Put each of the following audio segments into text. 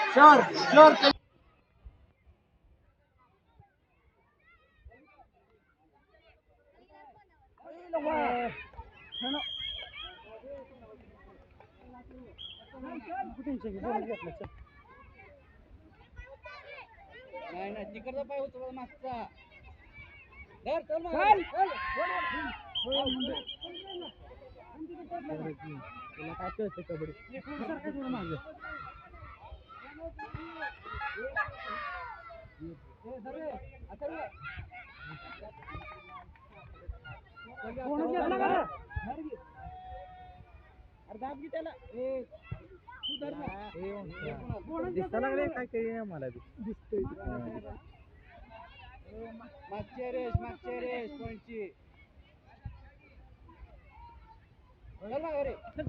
sure sure नाही नाही तिकडचा पाय होतो मागचा धर चल मग तुला काय कळतं कबड्डी मागे दिसता लागले काय काही मला दिसतंय मागचे रेस पॉईंटची चल ना घरी चल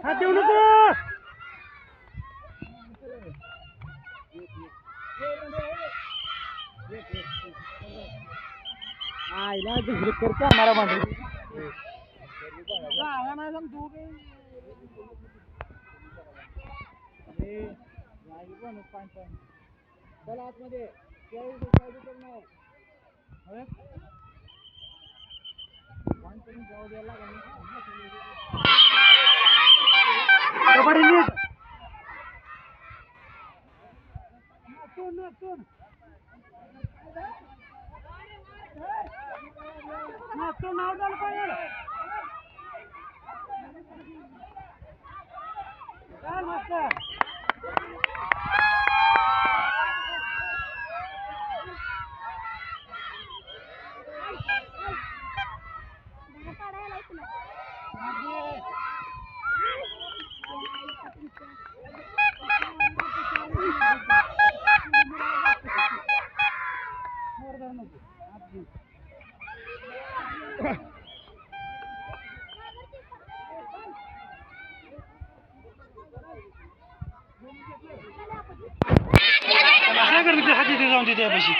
हात देऊ नको आईला झगडे करतो आम्हाला मध्ये चल आतमध्ये कबड्डी नीट नाव झालं पाहिजे काय करते हाती ते जाऊन तिथे पैसे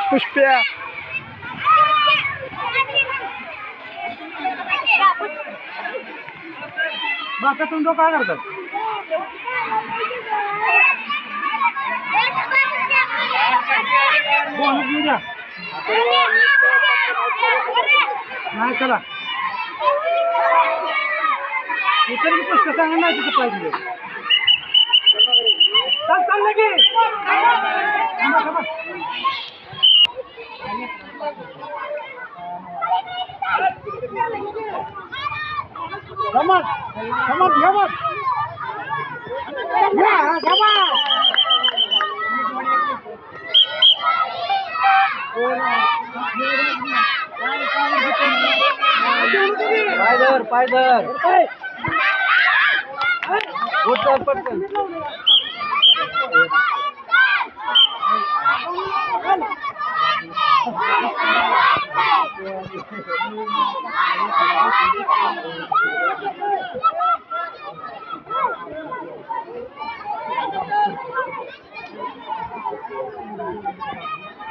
पुष्प्या बाका तुम काय करतात नाही चला इतर पुष्प सांगा नाही तिथं पाहिजे चाल की पायदर पटकन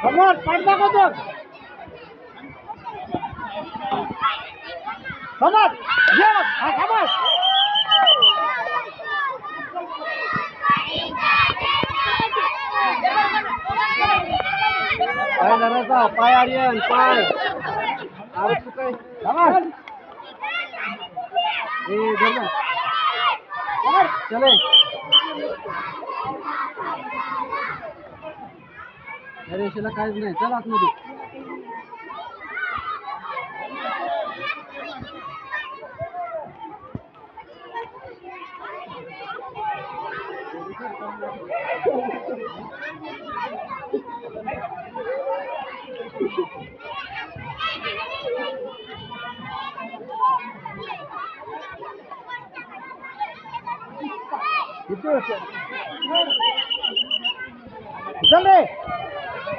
समोर पडदा बदल समोर ये हा समोर पाय धरायचा पाय आर्यन पाय अरे तू काय समोर ए धर चले अरे शिला काहीच नाही चल आतमध्ये किती वर्ष चल रे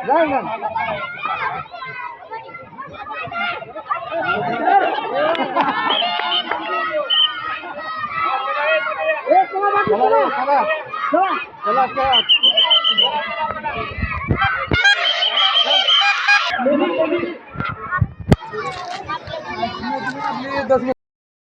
जाय ना चला चला चला चला